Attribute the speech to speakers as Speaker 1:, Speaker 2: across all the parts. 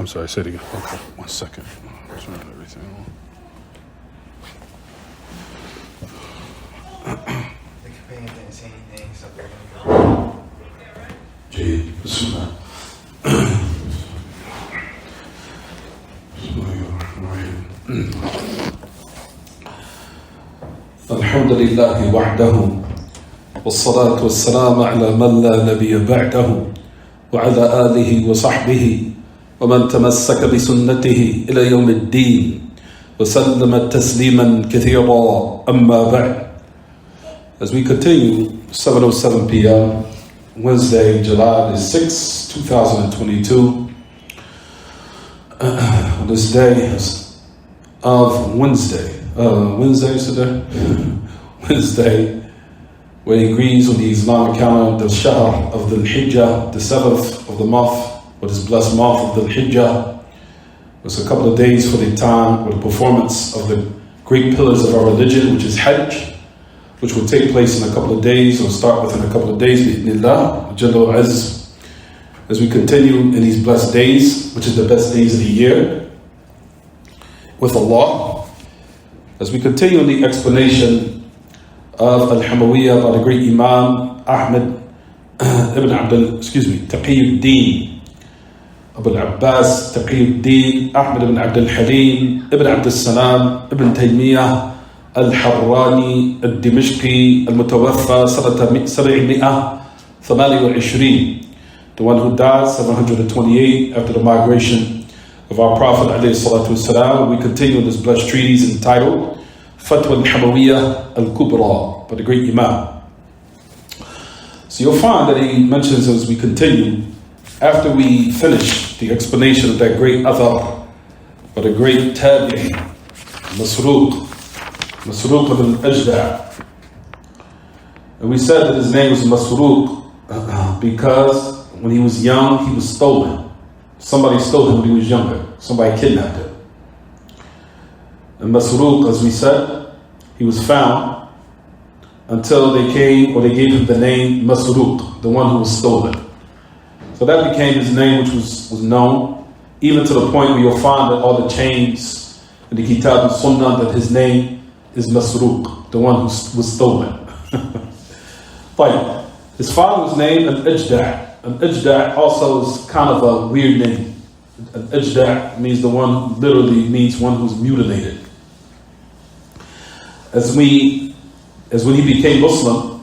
Speaker 1: I'm sorry, say it again. Okay, 1 second. Turn everything on.
Speaker 2: The companion didn't say anything, so they're going to go.
Speaker 1: Jade, Bismillah. الحمد لله وحده والصلاة والسلام على من لا نبي بعده وعلى آله وصحبه ومن تمسك بسنته إلى يوم الدين وسلم تسليما كثيرا أما بعد. As we continue, 7:07 p.m. Wednesday, July the 6th, 2022. This day of Wednesday today? Wednesday, where he agrees with the Islamic calendar, the Shahr of the Hijjah, the 7th of the month, or this blessed month of the Hijjah. It's a couple of days for the time or the performance of the great pillars of our religion, which is Hajj, which will take place in a couple of days, or start within a couple of days, bi'idhnillah, Jalla wa Azz. As we continue in these blessed days, which is the best days of the year, with Allah, as we continue in the explanation of Al-Hamawiyyah by the great Imam Taqiyuddin Abu al-Abbas Taqiyuddin Ahmad ibn Abd al-Halim ibn Abd al-Salam ibn Taymiyyah al-Harrani al-Dimashqi al-Mutawaffa sanata 728, the one who died 728 after the migration of our Prophet ﷺ. We continue this blessed treatise entitled Fatwa al-Hamawiyyah al-Kubra by the great Imam. So you'll find that he mentions as we continue, after we finish the explanation of that great athar by the great tabi'i Masruq ibn Ajda', and we said that his name was Masruq because when he was young he was stolen. Somebody stole him when he was younger. Somebody kidnapped him. And Masruq, as we said, he was found until they came, or they gave him the name Masruq, the one who was stolen. So that became his name, which was known, even to the point where you'll find that all the chains in the Kitab and Sunnah, that his name is Masruq, the one who was stolen. But his father was named Al-Ajda'. Al-Ajda' also is kind of a weird name. Al-Ajda' means the one who literally means one who's mutilated. As when he became Muslim,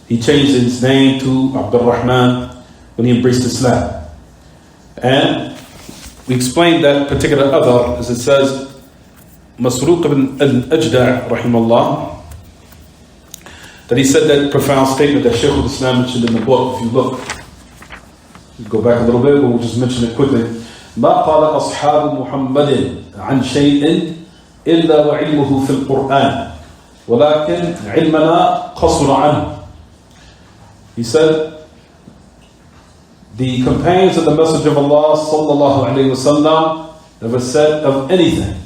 Speaker 1: he changed his name to Abdur Rahman when he embraced Islam. And we explained that particular other, as it says, Masruq ibn al-Ajda' rahimahullah, that he said that profound statement that Shaykh al-Islam mentioned in the book. If you look, go back a little bit, but we'll just mention it quickly. ما قال أصحاب محمد عن شيء إلا وعلمه في القرآن ولكن علمنا قصر عنه. He said, the companions of the Messenger of Allah sallallahu alayhi wasallam never said of anything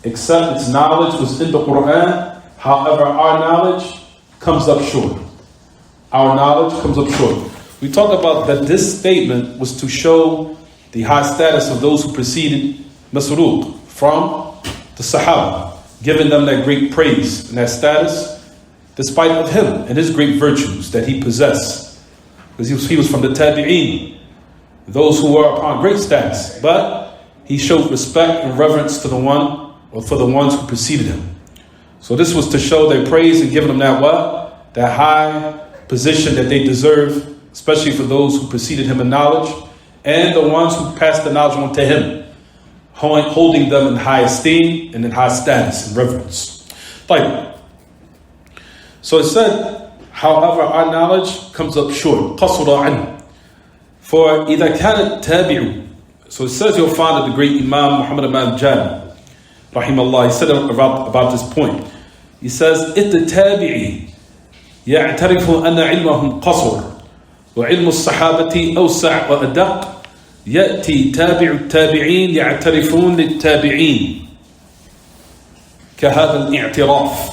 Speaker 1: except its knowledge was in the Quran. However, our knowledge comes up short. Our knowledge comes up short. We talked about that this statement was to show the high status of those who preceded Masruq from the Sahaba, giving them that great praise and that status, despite of him and his great virtues that he possessed. Because he was from the Tabi'een, those who were upon great status, but he showed respect and reverence to the one, or for the ones who preceded him. So this was to show their praise and giving them that high position that they deserve, especially for those who preceded him in knowledge, and the ones who passed the knowledge on to him, holding them in high esteem and in high status and reverence. So it said, however, our knowledge comes up short. قَصُرَ عَنْهُ. For إِذَا كَانَ التَّابِعُ. So it says, you'll find that the great Imam Muhammad ibn Jami, rahimahullah, he said about this point. He says, إِذَا التَّابِعِ يَعْتَرِفُ أَنَّ عِلْمَهُمْ قَصُرٌ وَعِلْمُ الصَّحَابَةِ أَوْسَعُ وَأَدَقُّ يأتي تابع التابعين يعترفون للتابعين كهذا الاعتراف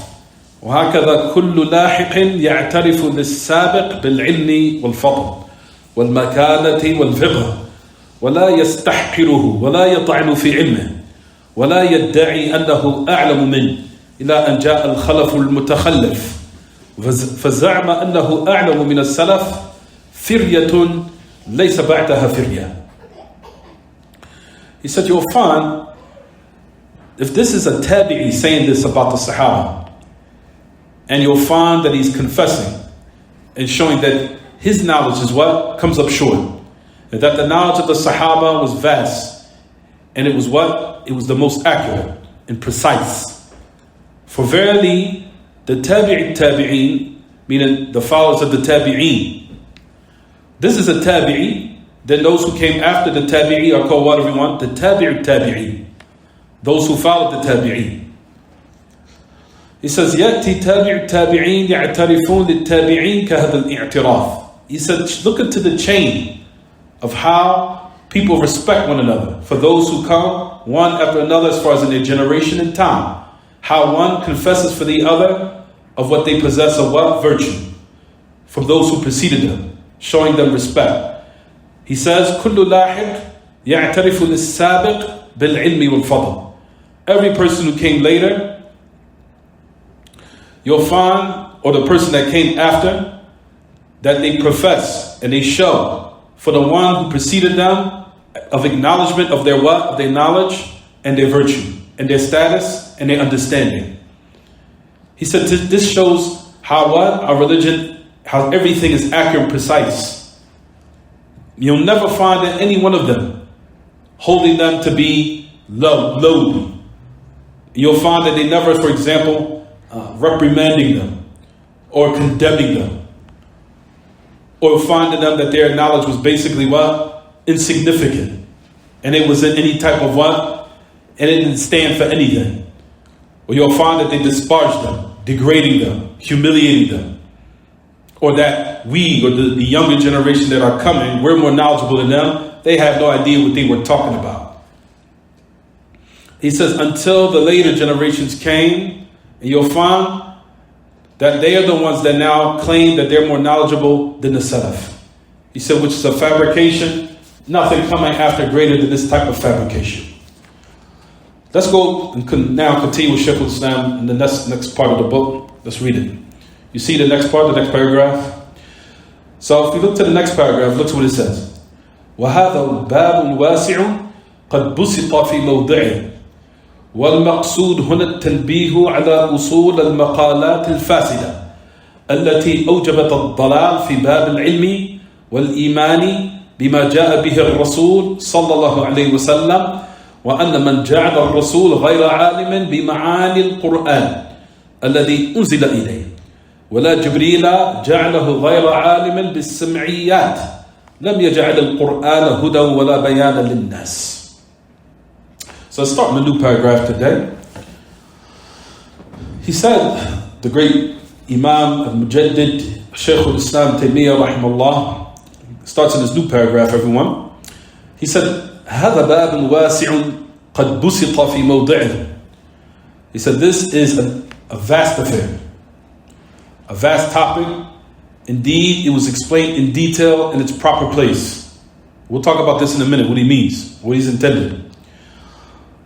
Speaker 1: وهكذا كل لاحق يعترف للسابق بالعلم والفضل والمكانة والفقه ولا يستحقره ولا يطعن في علمه ولا يدعي أنه أعلم منه إلى أن جاء الخلف المتخلف فزعم أنه أعلم من السلف فرية ليس بعدها فرية. He said, you'll find, if this is a tabi'i saying this about the Sahaba, and you'll find that he's confessing and showing that his knowledge is what comes up short, and that the knowledge of the Sahaba was vast, and it was what? It was the most accurate and precise. For verily, the tabi'in, meaning the followers of the tabi'in, this is a tabi'i, then those who came after the tabi'i are called what, everyone? The tabi'in. Those who followed the tabi'in. He says, يأتي تابع التابعين يعترفون للتابعين كهذا الاعتراف. He said, look into the chain of how people respect one another. For those who come one after another as far as in their generation and time. How one confesses for the other of what they possess of what? Virtue. From those who preceded them. Showing them respect. He says, كل لاحق يعترف للسابق بالعلم والفضل. Every person who came later, you'll find, or the person that came after, that they profess and they show for the one who preceded them of acknowledgement of their what? Of their knowledge and their virtue and their status and their understanding. He said this shows how what? Our religion, how everything is accurate and precise. You'll never find in any one of them holding them to be lowly. You'll find that they never, for example, reprimanding them or condemning them, or finding them that their knowledge was basically what? Insignificant, and it was in any type of what? And it didn't stand for anything. Or you'll find that they disparaged them, degrading them, humiliating them, or that we, or the younger generation that are coming, we're more knowledgeable than them. They have no idea what they were talking about. He says, until the later generations came, and you'll find that they are the ones that now claim that they're more knowledgeable than the Salaf. He said, which is a fabrication, nothing coming after greater than this type of fabrication. Let's go and now continue with Shaykh al-Islam in the next part of the book. Let's read it. You see the next part, the next paragraph? So if we look to the next paragraph, look to what it says. وَهَذَا الْبَابُ الْوَاسِعُ قَدْ بُسِطَ فِي مَوْضِعِهِ والمقصود هنا التنبيه على أصول المقالات الفاسدة التي أوجبت الضلال في باب العلم والإيمان بما جاء به الرسول صلى الله عليه وسلم وأن من جعل الرسول غير عالم بمعاني القرآن الذي أنزل إليه ولا جبريل جعله غير عالم بالسمعيات لم يجعل القرآن هدى ولا بيانا للناس. So let's start in a new paragraph today. He said, the great Imam al-Mujaddid, Shaykh al-Islam Taymiyyah rahimahullah, starts in this new paragraph, everyone. He said, هذا باب واسع قد بسط في موضعه. He said, this is a vast affair, a vast topic. Indeed, it was explained in detail in its proper place. We'll talk about this in a minute, what he means, what he's intended.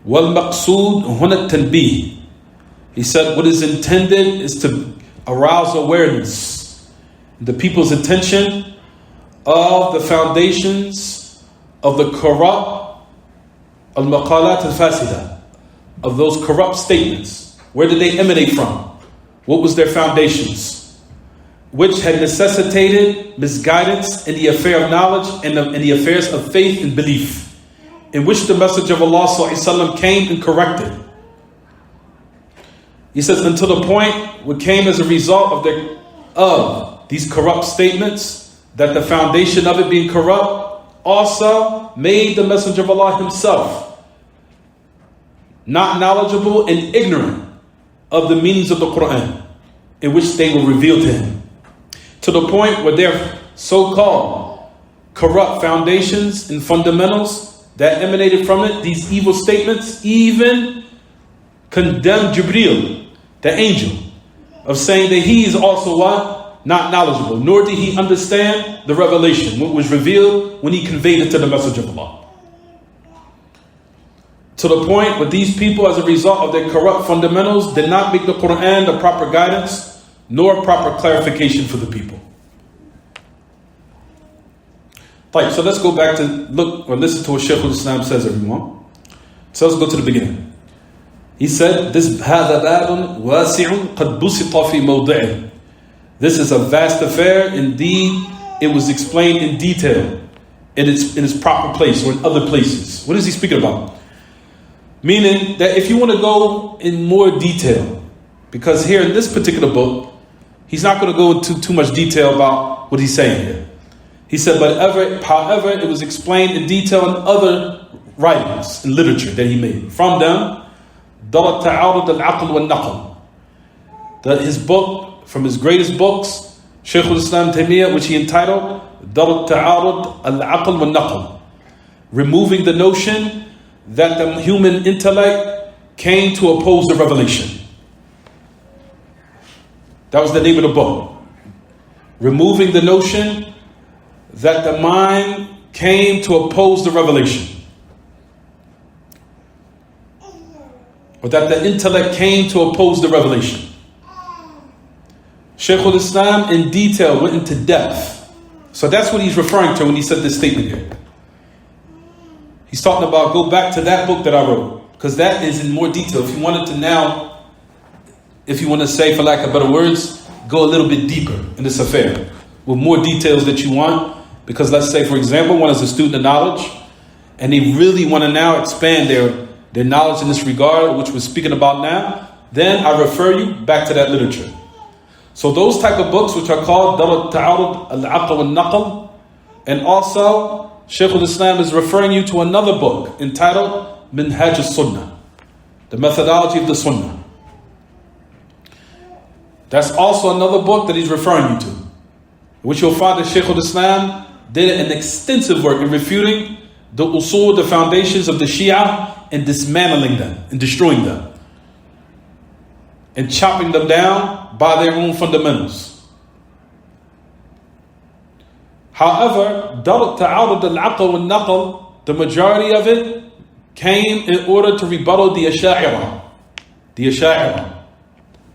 Speaker 1: وَالْمَقْصُودُ هُنَا التَّنْبِيهِ. He said what is intended is to arouse awareness, the people's attention of the foundations of the corrupt al-maqalat al-fasida, of those corrupt statements. Where did they emanate from? What was their foundations? Which had necessitated misguidance in the affair of knowledge and in the affairs of faith and belief, in which the message of Allah ﷺ came and corrected. He says, until the point what came as a result of these corrupt statements, that the foundation of it being corrupt also made the message of Allah himself not knowledgeable and ignorant of the meanings of the Quran, in which they were revealed to him, to the point where their so-called corrupt foundations and fundamentals that emanated from it, these evil statements, even condemned Jibreel, the angel, of saying that he is also what? Not knowledgeable, nor did he understand the revelation, what was revealed when he conveyed it to the message of Allah. to the point where these people, as a result of their corrupt fundamentals, did not make the Quran the proper guidance nor proper clarification for the people. Right, so let's go back to look or listen to what Shaykh al-Islam says, everyone. So let's go to the beginning. He said, "This هذا باب واسع قد بسط في موضعه." This is a vast affair. Indeed, it was explained in detail in its proper place or in other places. What is he speaking about? Meaning that if you want to go in more detail, because here in this particular book, he's not going to go into too much detail about what he's saying here. He said, however, it was explained in detail in other writings and literature that he made. From them, دَرَ التَّعَارُض الْعَقْلِ وَالنَّقْلِ. His book, from his greatest books, Shaykh al-Islam Taymiyyah, which he entitled دَرَ التَّعَارُض الْعَقْلِ وَالنَّقْلِ. Removing the notion that the human intellect came to oppose the revelation. That was the name of the book. Removing the notion that the mind came to oppose the revelation. Or that the intellect came to oppose the revelation. Shaykh al-Islam in detail went into depth. So that's what he's referring to when he said this statement here. He's talking about, go back to that book that I wrote, because that is in more detail. If you wanted to now, if you want to say, for lack of better words, go a little bit deeper in this affair with more details that you want. Because let's say, for example, one is a student of knowledge and they really want to now expand their knowledge in this regard, which we're speaking about now, then I refer you back to that literature. So those type of books, which are called دَرَ التَّعَارُض الْعَقْلِ وَالنَّقْلِ, and also Shaykh al-Islam is referring you to another book entitled Minhaj al-Sunnah, the methodology of the Sunnah. That's also another book that he's referring you to, which you'll find that Shaykh al-Islam did an extensive work in refuting the usul, the foundations of the Shia, and dismantling them and destroying them and chopping them down by their own fundamentals. However, دَرَ التَّعَارُض الْعَقْلِ وَالنَّقْلِ, the majority of it came in order to rebuttal the Asha'ira. The Asha'ira,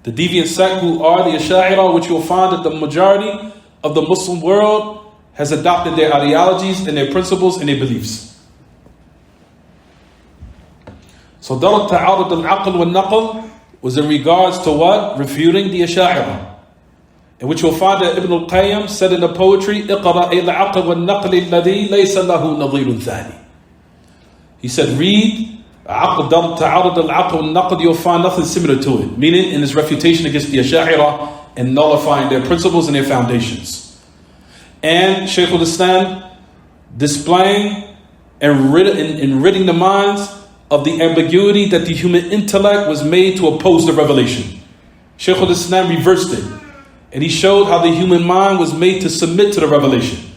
Speaker 1: the deviant sect who are the Asha'ira, which you'll find that the majority of the Muslim world has adopted their ideologies and their principles and their beliefs. So دَرَ التَّعَارُض الْعَقْلِ وَالنَّقْلِ was in regards to what? Refuting the Asha'ira. In which you'll find that Ibn al-Qayyim said in the poetry, اقرأ العقل والنقل الذي ليس له نظير ثاني. He said, read دَرَ التَّعَارُض الْعَقْلِ وَالنَّقْلِ, you'll find nothing similar to it. Meaning in his refutation against the Asha'ira and nullifying their principles and their foundations. And Shaykh al-Islam displaying and ridding the minds of the ambiguity that the human intellect was made to oppose the revelation. Shaykh al-Islam reversed it. And he showed how the human mind was made to submit to the revelation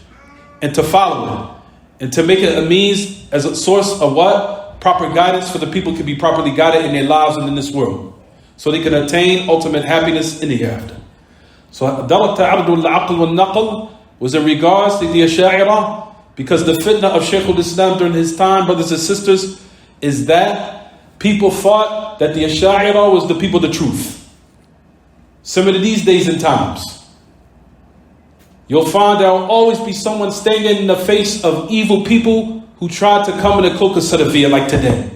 Speaker 1: and to follow it and to make it a means as a source of what? Proper guidance for the people can be properly guided in their lives and in this world. So they can attain ultimate happiness in the hereafter. So دَرَ التَّعَارُض الْعَقْلِ وَالنَّقْلِ was in regards to the Asha'ira, because the fitna of Shaykh al-Islam during his time, brothers and sisters, is that people thought that the Asha'ira was the people of the truth. Similar to these days and times. You'll find there will always be someone standing in the face of evil people who try to come in a cloak of Salafiyah like today.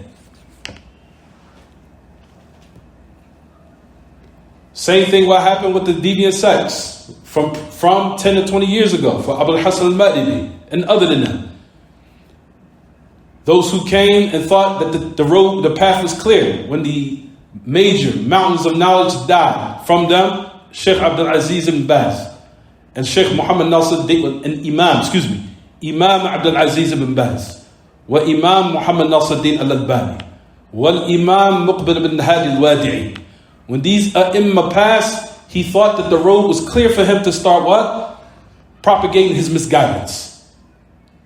Speaker 1: Same thing what happened with the deviant sects from 10 to 20 years ago for Abu al-Hasan al-Ma'ribi and other than that. Those who came and thought that the path was clear when the major mountains of knowledge died. From them, Shaykh Abdul Aziz ibn Baaz and Shaykh Muhammad Nasir and Imam Abdul Aziz ibn Baaz wa Imam Muhammad Nasir al-Albani wal Imam Muqbil ibn Hadi al-Wadi'i. When these Imam passed, he thought that the road was clear for him to start what? Propagating his misguidance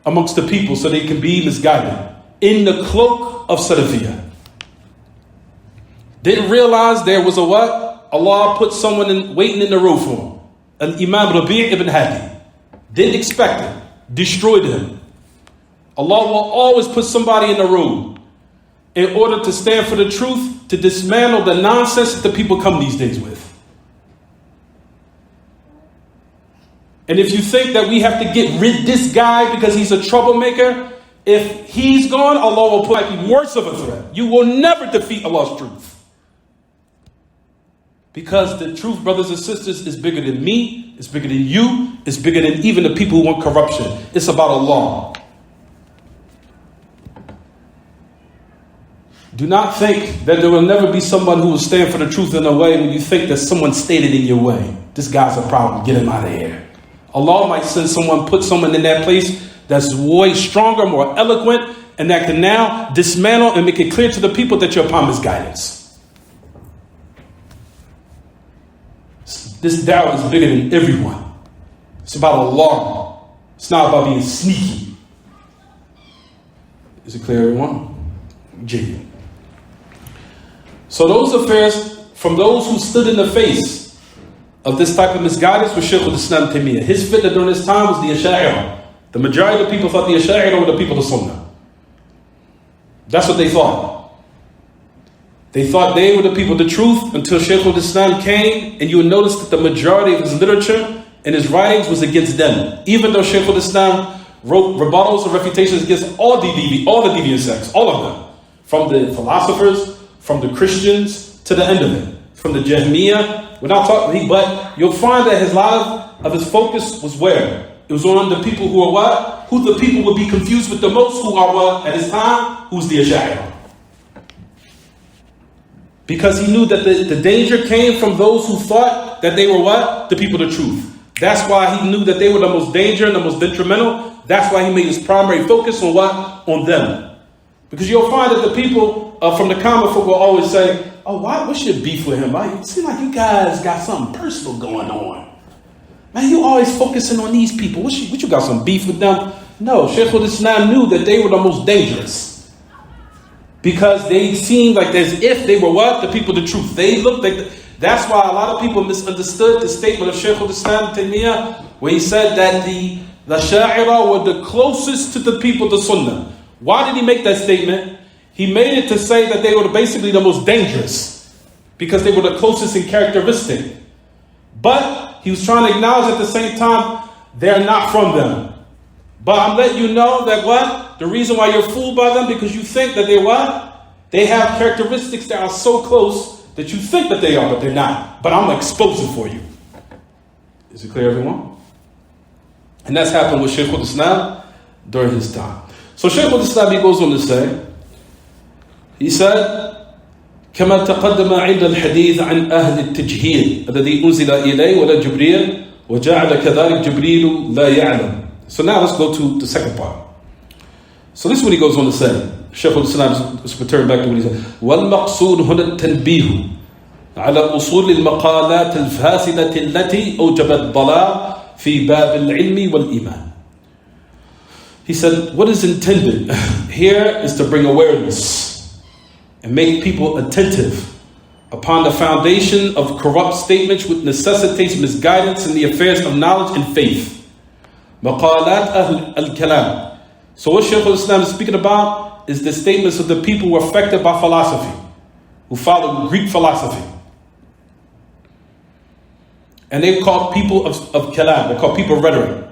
Speaker 1: amongst the people so they can be misguided in the cloak of Salafiyah. Didn't realize there was a what? Allah put someone waiting in the road for him. Al-Imam Rabi' ibn Hadi. Didn't expect it. Destroyed him. Allah will always put somebody in the road in order to stand for the truth, to dismantle the nonsense that the people come these days with. And if you think that we have to get rid of this guy because he's a troublemaker, if he's gone, Allah will put you worse of a threat. You will never defeat Allah's truth. Because the truth, brothers and sisters, is bigger than me, it's bigger than you, it's bigger than even the people who want corruption. It's about Allah. Do not think that there will never be someone who will stand for the truth in a way when you think that someone stated in your way. This guy's a problem, get him out of here. Allah might send someone, put someone in that place that's way stronger, more eloquent, and that can now dismantle and make it clear to the people that you're upon misguidance. This da'wah is bigger than everyone. It's about Allah. It's not about being sneaky. Is it clear, everyone? Jiggy. So those affairs from those who stood in the face of this type of misguidance was Shaykh al-Islam Taymiyyah. His fitna during this time was the Ash'ari. The majority of the people thought the Ash'ari were the people of Sunnah. That's what they thought. They thought they were the people of the truth until Shaykh al-Islam came, and you would notice that the majority of his literature and his writings was against them. Even though Shaykh al-Islam wrote rebuttals and refutations against all the deviant sects, all of them. From the philosophers, from the Christians, to the end of it. From the Jahmiyyah. We're not talking, but you'll find that a lot of his focus was where? It was on the people who are what? Who the people would be confused with the most, who are what at his time? Who's the Ash'ari. Because he knew that the danger came from those who thought that they were what? The people of the truth. That's why he knew that they were the most dangerous and the most detrimental. That's why he made his primary focus on what? On them. Because you'll find that the people from the common folk will always say, oh, what's your beef with him? It seems like you guys got something personal going on. Man, you always focusing on these people. What you got some beef with them? No, Shaykh al-Islam knew that they were the most dangerous. Because they seemed like as if they were what? The people of the truth. They looked like... That's why a lot of people misunderstood the statement of Shaykh al-Islam Taymiyyah, where he said that the Sha'ira were the closest to the people of Sunnah. Why did he make that statement? He made it to say that they were basically the most dangerous because they were the closest in characteristic. But he was trying to acknowledge at the same time, they're not from them. But I'm letting you know that what? The reason why you're fooled by them, because you think that they're what? They have characteristics that are so close that you think that they are, but they're not. But I'm exposing for you. Is it clear, everyone? And that's happened with Shaykh al-Islam during his time. So Shaykh al-Islam, he goes on to say, he said, كما تقدم عند الحديث عن أهل التجهيل الذي أنزل إليه ولا جبريل وجعل كذلك جبريل لا يعلم. So now let's go to the second part. So this is what he goes on to say. Shaykh al-Islam is returning back to what he said. والمقصود هنا التنبيه على أصول المقالات الفاسدة التي أوجبت ضلال في باب العلم والإيمان. He said, what is intended here is to bring awareness and make people attentive upon the foundation of corrupt statements which necessitates misguidance in the affairs of knowledge and faith. Maqalat al-kalam. So what Shaykh al-Islam is speaking about is the statements of the people who are affected by philosophy, who follow Greek philosophy. And they're called people of kalam, they're called people of rhetoric.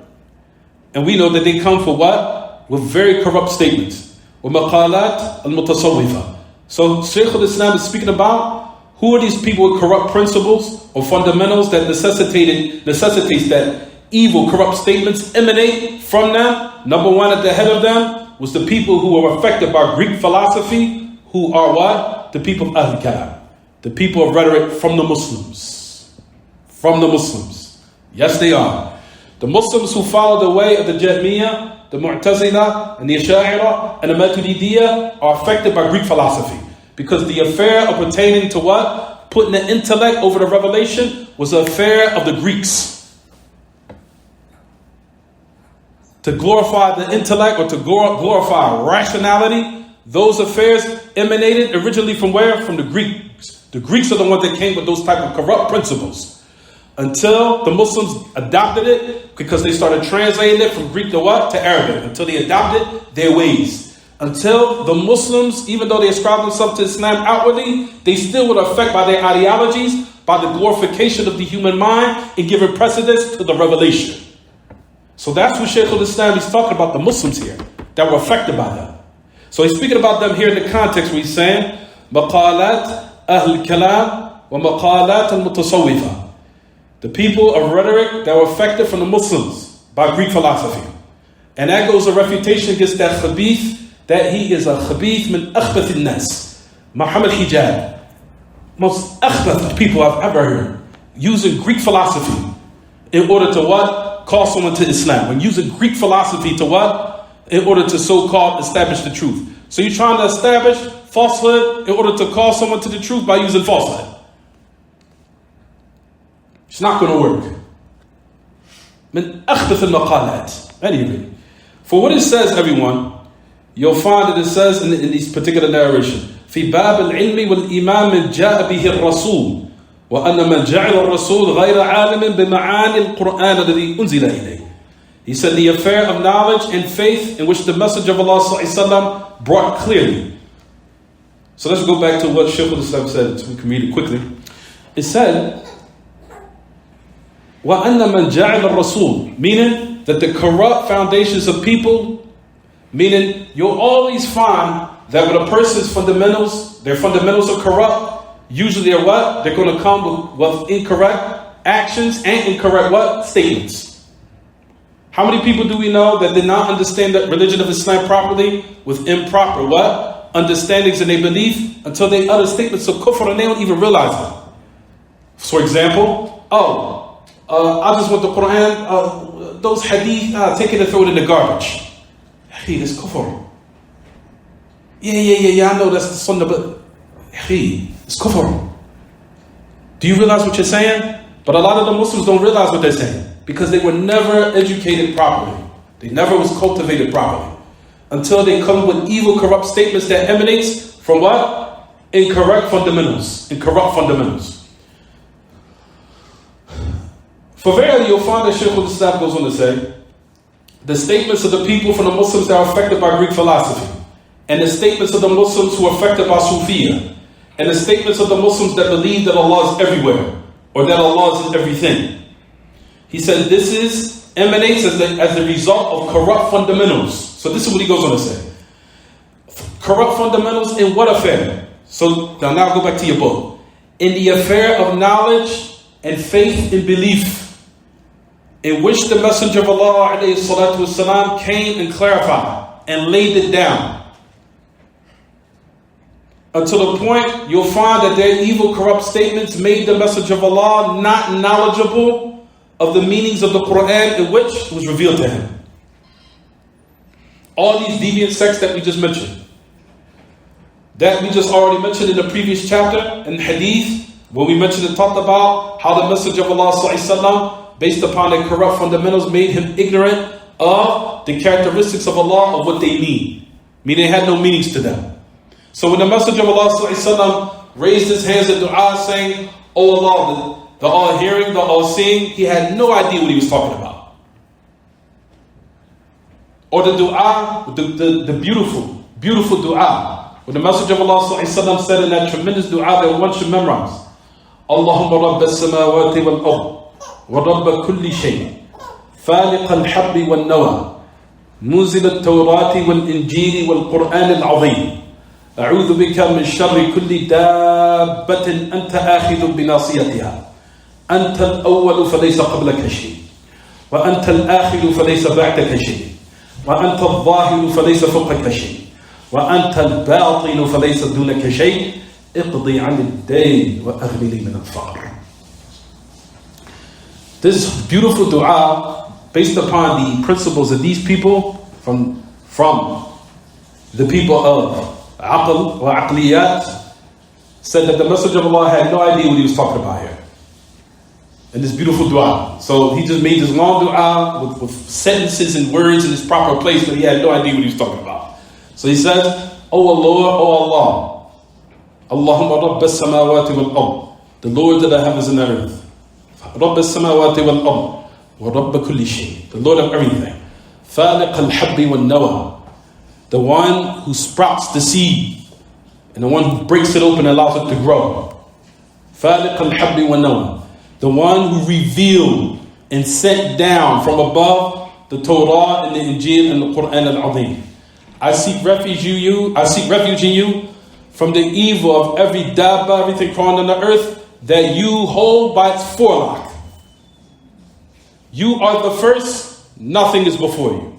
Speaker 1: And we know that they come for what? With very corrupt statements. وَمَقَالَات الْمُتَصَوِّفَةِ. So Shaykh al-Islam is speaking about who are these people with corrupt principles or fundamentals that necessitates that evil, corrupt statements emanate from them. Number one at the head of them was the people who were affected by Greek philosophy, who are what? The people of Ahl-Kalam. The people of rhetoric from the Muslims. From the Muslims. Yes, they are. The Muslims who follow the way of the Jahmiyyah, the Mu'tazila, and the Ash'ari, and the Maturidiyya are affected by Greek philosophy. Because the affair of pertaining to what? Putting the intellect over the revelation was an affair of the Greeks. To glorify the intellect or to glorify rationality, those affairs emanated originally from where? From the Greeks. The Greeks are the ones that came with those type of corrupt principles. Until the Muslims adopted it, because they started translating it from Greek to what? To Arabic. Until they adopted their ways. until the Muslims, even though they ascribe themselves to Islam outwardly, they still would affect by their ideologies, by the glorification of the human mind, and giving precedence to the revelation. So that's what Shaykh al-Islam is talking about, the Muslims here, that were affected by them. So he's speaking about them here in the context where he's saying, مقالات أهل الكلام ومقالات المتصوفة. The people of rhetoric that were affected from the Muslims by Greek philosophy. And that goes a refutation against that khabith, that he is a khabith min akhbath al-nas. Muhammad Hijab, most akhbath people I've ever heard, using Greek philosophy in order to what? Call someone to Islam. When using Greek philosophy to what? In order to so-called establish the truth. So you're trying to establish falsehood in order to call someone to the truth by using falsehood. It's not going to work. Min akhbath al-maqalat. Anyway, for what it says, everyone, you'll find that it says in these particular narration, في باب العلم والإيمان من جاء به الرسول وأن من جعل الرسول غير عالم بمعاني القرآن الذي أنزل إليه. He said the affair of knowledge and faith in which the message of Allah ﷺ brought clearly. So let's go back to what Shaykh al-Islam said, so we can read it quickly. It said, وَأَنَّ مَنْ جَعَلَ الرَّسُولِ, meaning that the corrupt foundations of people, meaning you'll always find that when a person's fundamentals, their fundamentals are corrupt, usually they're what? They're going to come with incorrect actions and incorrect what? Statements. How many people do we know that did not understand the religion of Islam properly with improper what? Understandings in their belief until they utter statements of kufr and they don't even realize it. For example, I just want the Quran, those hadith, take it and throw it in the garbage. Hey, that's kufr. Yeah, I know that's the sunnah, but hey, it's kufr. Do you realize what you're saying? But a lot of the Muslims don't realize what they're saying because they were never educated properly. They never was cultivated properly until they come with evil, corrupt statements that emanates from what? Incorrect fundamentals, incorrupt fundamentals. For verily, you'll find that Shaykh al-Islam goes on to say, the statements of the people from the Muslims that are affected by Greek philosophy, and the statements of the Muslims who are affected by Sufiya, and the statements of the Muslims that believe that Allah is everywhere, or that Allah is in everything. He said this emanates as the result of corrupt fundamentals. So this is what he goes on to say. Corrupt fundamentals in what affair? So now go back to your book. In the affair of knowledge and faith and belief, in which the Messenger of Allah ﷺ came and clarified and laid it down. Until the point you'll find that their evil, corrupt statements made the Messenger of Allah not knowledgeable of the meanings of the Quran in which it was revealed to him. All these deviant sects that we just mentioned, that we just already mentioned in the previous chapter in Hadith, when we mentioned and talked about how the Messenger of Allah ﷺ, based upon their corrupt fundamentals, made him ignorant of the characteristics of Allah, of what they mean. Meaning they had no meanings to them. So when the Messenger of Allah ﷺ raised his hands in dua saying, "Oh Allah, the all-hearing, the all-seeing," he had no idea what he was talking about. Or the dua, the beautiful, beautiful dua. When the Messenger of Allah ﷺ said in that tremendous dua that one should memorize, Allahumma rabb as-samawati wal-ard, wa rabb kulli shay, faliq al-habbi wal-nawa, munzil al-tawrati wal-injili wal-Qur'an al-azim. أعوذ بك من شر كل دابة أنت آخذ بناصيتها أنت الأول فليس قبلك شيء وأنت الآخر فليس بعدك شيء وأنت الظاهر فليس فوقك شيء وأنت الباطن فليس دونك شيء اقضي عن الدين وأغنني من الفقر. This beautiful dua, based upon the principles of these people from the people of Aql or Aqliyat, said that the Messenger of Allah had no idea what he was talking about here in this beautiful dua. So he just made this long dua with sentences and words in its proper place, but he had no idea what he was talking about. So he said, "Oh Allah, oh Allah, Allahumma rabb as-samawati wal-ard, the Lord of the heavens and the earth, rabb as-samawati wal-ard, wa rabb kulli shay, the Lord of everything, faliq al-habbi wal-nawa, the one who sprouts the seed, and the one who breaks it open and allows it to grow. فَالِقَ الْحَبِّ وَالنَّوَى, the one who revealed and sent down from above the Torah and the Injil and the Quran al-Azim. I seek refuge in you from the evil of every dabba, everything crawling on the earth, that you hold by its forelock. You are the first, nothing is before you.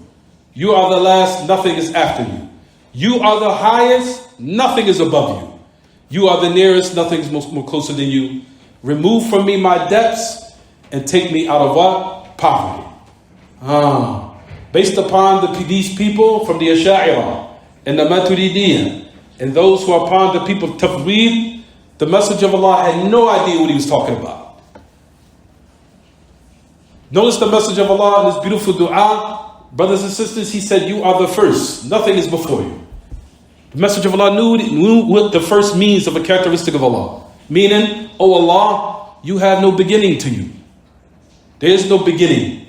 Speaker 1: You are the last, nothing is after you. You are the highest, nothing is above you. You are the nearest, nothing is more closer than you. Remove from me my depths and take me out of what? Poverty. Based upon these people from the Ash'ari and the Maturidiyya and those who are upon the people of Tafweed, the Messenger of Allah had no idea what he was talking about. Notice the Messenger of Allah in his beautiful dua, brothers and sisters, he said, you are the first, nothing is before you. The Messenger of Allah knew what the first means of a characteristic of Allah. Meaning, oh Allah, you have no beginning to you. There is no beginning.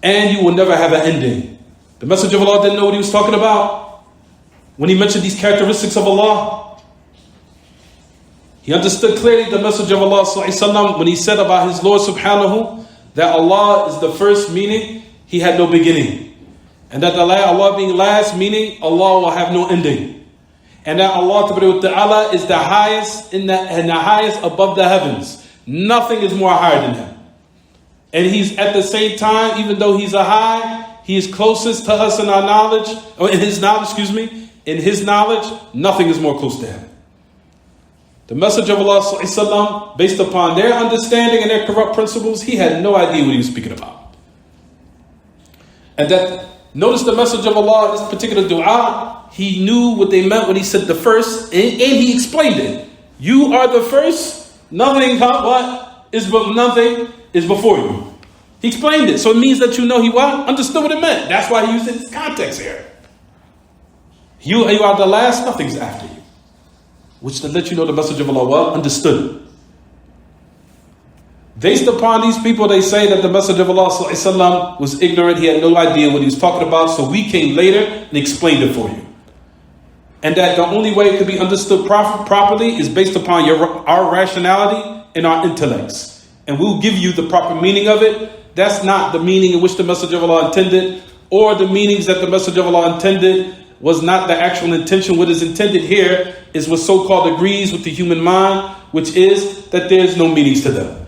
Speaker 1: And you will never have an ending. The Messenger of Allah didn't know what he was talking about when he mentioned these characteristics of Allah. He understood clearly the Messenger of Allah ﷺ when he said about his Lord subhanahu that Allah is the first, meaning he had no beginning. And that Allah being last, meaning Allah will have no ending. And that Allah Ta'ala is the highest and the highest above the heavens. Nothing is more higher than him. And he's at the same time, even though he's a high, he is closest to us in our knowledge, or in his knowledge, in his knowledge, nothing is more close to him. The Messenger of Allah ﷺ, based upon their understanding and their corrupt principles, he had no idea what he was speaking about. And that, notice the Messenger of Allah, this particular dua, he knew what they meant when he said the first, and he explained it. You are the first, nothing is before you. He explained it, so it means that you know he what? Understood what it meant. That's why he used it in this context here. You are the last, nothing's after you. Which to let you know the Messenger of Allah well understood. Based upon these people, they say that the Messenger of Allah ﷺ was ignorant. He had no idea what he was talking about. So we came later and explained it for you. And that the only way it could be understood properly is based upon our rationality and our intellects. And we'll give you the proper meaning of it. That's not the meaning in which the Messenger of Allah intended, or the meanings that the Messenger of Allah intended was not the actual intention. What is intended here is what so-called agrees with the human mind, which is that there is no meanings to them.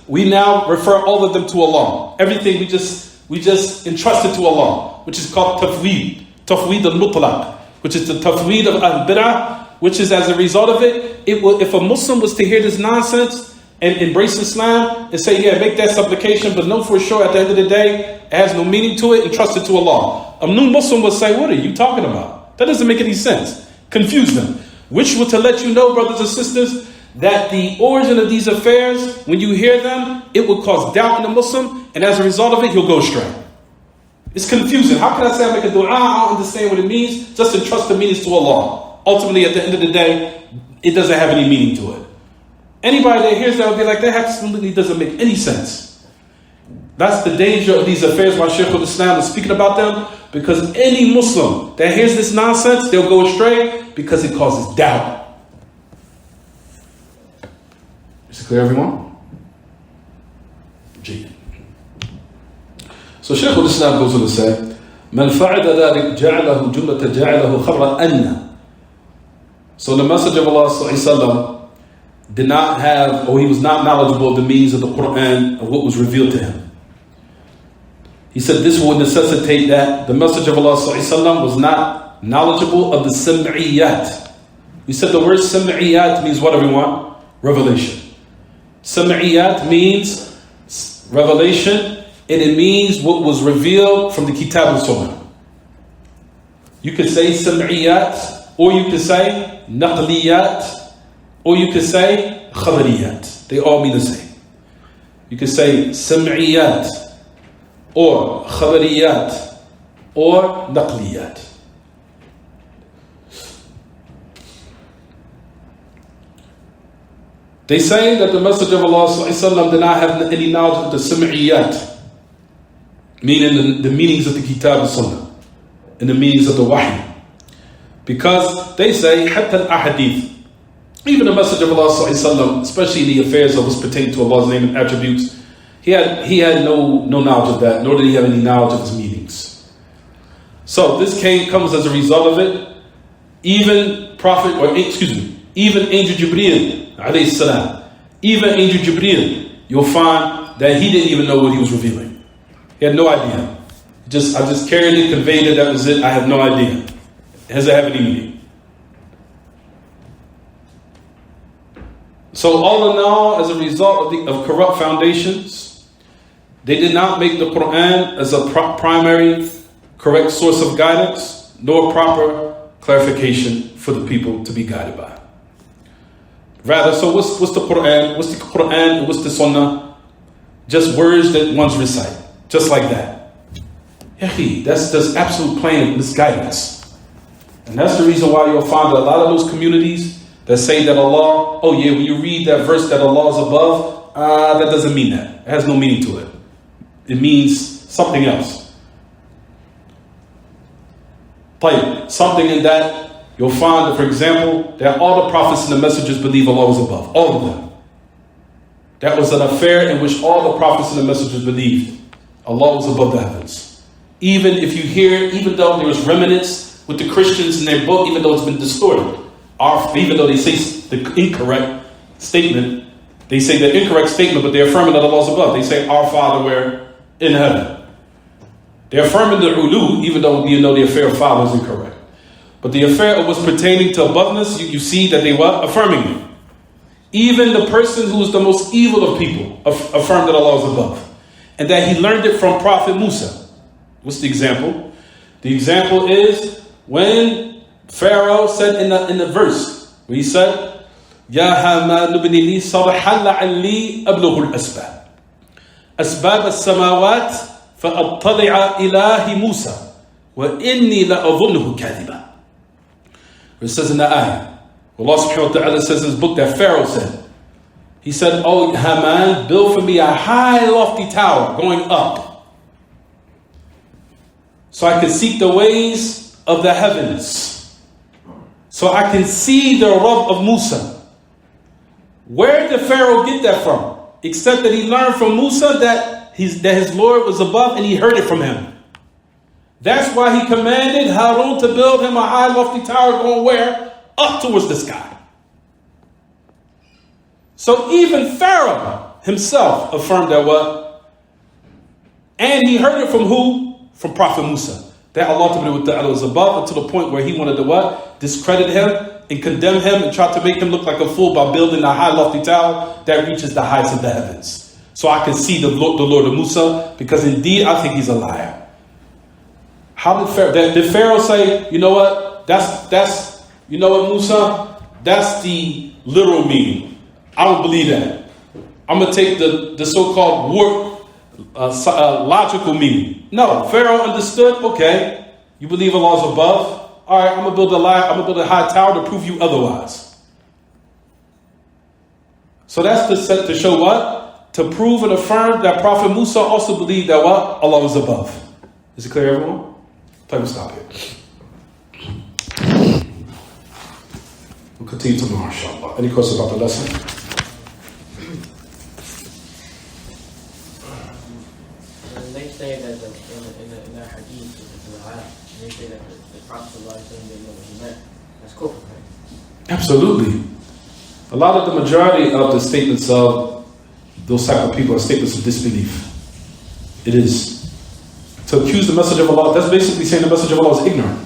Speaker 1: We now refer all of them to Allah. Everything we just entrusted to Allah, which is called tafweed al-mutlaq, which is the tafweed of al-bid'ah, which is as a result of it, if a Muslim was to hear this nonsense and embrace Islam and say, yeah, make that supplication, but know for sure at the end of the day, it has no meaning to it, and trust it to Allah. A new Muslim would say, what are you talking about? That doesn't make any sense. Confuse them. Which would to let you know, brothers and sisters, that the origin of these affairs, when you hear them, it will cause doubt in the Muslim, and as a result of it, he'll go astray. It's confusing. How can I say I make a dua? I don't understand what it means. Just entrust the meanings to Allah. Ultimately, at the end of the day, it doesn't have any meaning to it. Anybody that hears that will be like, that absolutely doesn't make any sense. That's the danger of these affairs why Shaykh al-Islam is speaking about them, because any Muslim that hears this nonsense, they'll go astray because it causes doubt. Is it clear, everyone? Gee. So Shaykh al-Islam goes on to say, من فعل ذلك جعله جملة جعله خبر أن. So the Messenger of Allah ﷺ did not have, or he was not knowledgeable of the meanings of the Quran, of what was revealed to him. He said this would necessitate that the Messenger of Allah ﷺ was not knowledgeable of the sam'iyyat. We said the word sam'iyyat means what, everyone? Revelation. Sam'iyyat means revelation, and it means what was revealed from the Kitab and Sunnah. You could say sam'iyyat, or you could say naqliyat, or you could say khabariyat. They all mean the same. You could say sam'iyyat, or khabariyat, or naqliyat. They say that the Messenger of Allah ﷺ did not have any knowledge of the sam'iyyat, meaning the meanings of the Kitab and Sunnah. in the meanings of the wahy. Because they say, حتى الأحاديث, even the Messenger of Allah ﷺ, especially in the affairs of what's pertaining to Allah's name and attributes, he had no knowledge of that, nor did he have any knowledge of his meanings. So this comes as a result of it. Even even Angel Jibreel, alayhi salam, even Angel Jibreel, you'll find that he didn't even know what he was revealing. He had no idea. I just carried it, conveyed it, that was it. I have no idea. Does it have any meaning? So all in all, as a result of corrupt foundations, they did not make the Quran as a primary correct source of guidance, nor proper clarification for the people to be guided by. Rather, so what's the Quran? What's the Quran and what's the Sunnah? Just words that ones recite, just like that. That's absolute plain misguidance. And that's the reason why you'll find that a lot of those communities that say that Allah, oh yeah, when you read that verse that Allah is above, that doesn't mean that. It has no meaning to it. It means something else. Something in that, you'll find that, for example, that all the prophets and the messengers believe Allah was above. All of them. That was an affair in which all the prophets and the messengers believed Allah was above the heavens. Even if you hear, even though there was remnants with the Christians in their book, even though it's been distorted, even though they say the incorrect statement, but they're affirming that Allah is above. They say, our Father, we're in heaven. They're affirming the ulu, even though you know the affair of Father is incorrect. But the affair of what's pertaining to aboveness, you see that they were affirming it. Even the person who is the most evil of people affirmed that Allah is above. And that he learned it from Prophet Musa. What's the example? The example is when Pharaoh said in the verse, where he said, Ya Haman ibni li sarhan la'alli ablughu al-asbab. Asbab as-samawat fa'attali'a ilahi Musa wa inni la'adhunnuhu kadhiba. It says in the ayah, Allah subhanahu wa ta'ala says in his book that Pharaoh said, he said, oh Haman, build for me a high lofty tower going up, so I can seek the ways of the heavens, so I can see the Rabb of Musa. Where did Pharaoh get that from? Except that he learned from Musa that his Lord was above and he heard it from him. That's why he commanded Harun to build him a high lofty tower going where? Up towards the sky. So even Pharaoh himself affirmed that what? And he heard it from who? From Prophet Musa. That Allah was above, until the point where he wanted to what? Discredit him and condemn him and try to make him look like a fool by building a high lofty tower that reaches the heights of the heavens. So I can see the Lord of Musa, because indeed I think he's a liar. How did Pharaoh say, you know what? That's you know what, Musa? That's the literal meaning. I don't believe that. I'm going to take the so-called warped logical meaning. No, Pharaoh understood, okay, you believe Allah is above. All right, I'm going to build a high tower to prove you otherwise. So that's to show what? To prove and affirm that Prophet Musa also believed that what? Allah was above. Is it clear, everyone? Time to stop here. We'll continue tomorrow, inshallah. Any questions about the lesson?
Speaker 3: They say that in the hadith, in the ayah, they say that the Prophet didn't know what he meant. That's kufr, right?
Speaker 1: Absolutely. A lot of the majority of the statements of those type of people are statements of disbelief. It is. To accuse the Messenger of Allah, that's basically saying the Messenger of Allah is ignorant.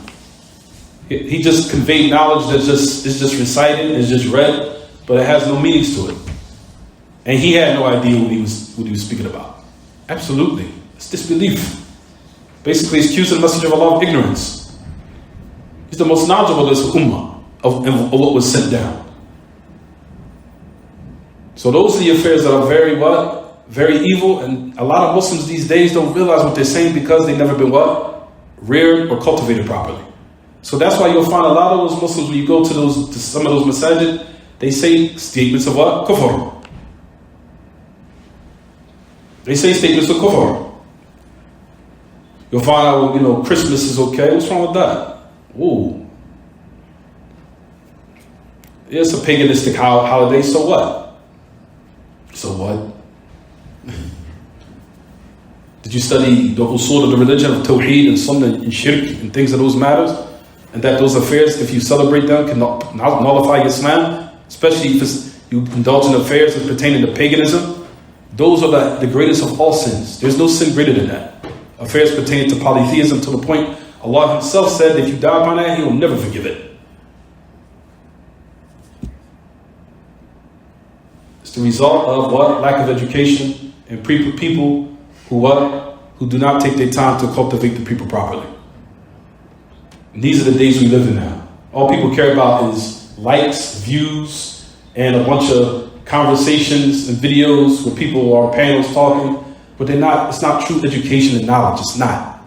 Speaker 1: He just conveyed knowledge that is just recited, is just read, but it has no meanings to it. And he had no idea what he was speaking about. Absolutely. It's disbelief. Basically, he's accusing the Messenger of Allah of ignorance. He's the most knowledgeable of this ummah, of what was sent down. So those are the affairs that are very what? Very evil, and a lot of Muslims these days don't realize what they're saying because they've never been what? Reared or cultivated properly. So that's why you'll find a lot of those Muslims, when you go to some of those masajid, they say statements of what? Kufr. They say statements of kufr. You'll find out, Christmas is okay. What's wrong with that? Ooh. Yeah, it's a paganistic holiday, so what? So what? Did you study the usul of the religion of Tawheed and Sunnah and Shirk and things of those matters? And that those affairs, if you celebrate them, can nullify Islam? Especially if you indulge in affairs that pertain to paganism? Those are the greatest of all sins. There's no sin greater than that. Affairs pertaining to polytheism, to the point Allah Himself said that if you die by that, He will never forgive it. It's the result of what? Lack of education and people who do not take their time to cultivate the people properly. And these are the days we live in now. All people care about is likes, views, and a bunch of conversations and videos where people are on panels talking, but it's not true education and knowledge. It's not.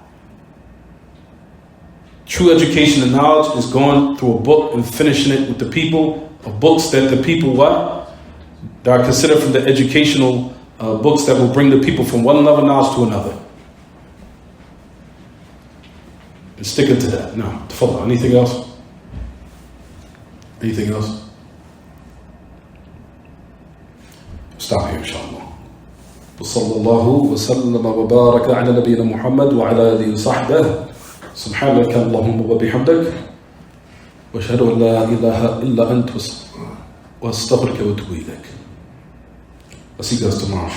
Speaker 1: True education and knowledge is going through a book and finishing it with the people, of books that the people that are considered from the educational books that will bring the people from one level of knowledge to another. And sticking to that. No, follow. Anything else? Anything else? Stop here, inshallah. وصلى الله وسلم وبارك على نبينا محمد وعلى آله وصحبه سبحانك اللهم وبحمدك واشهد ان لا اله الا انت واستغفرك واتوب اليك. I'll see you guys tomorrow.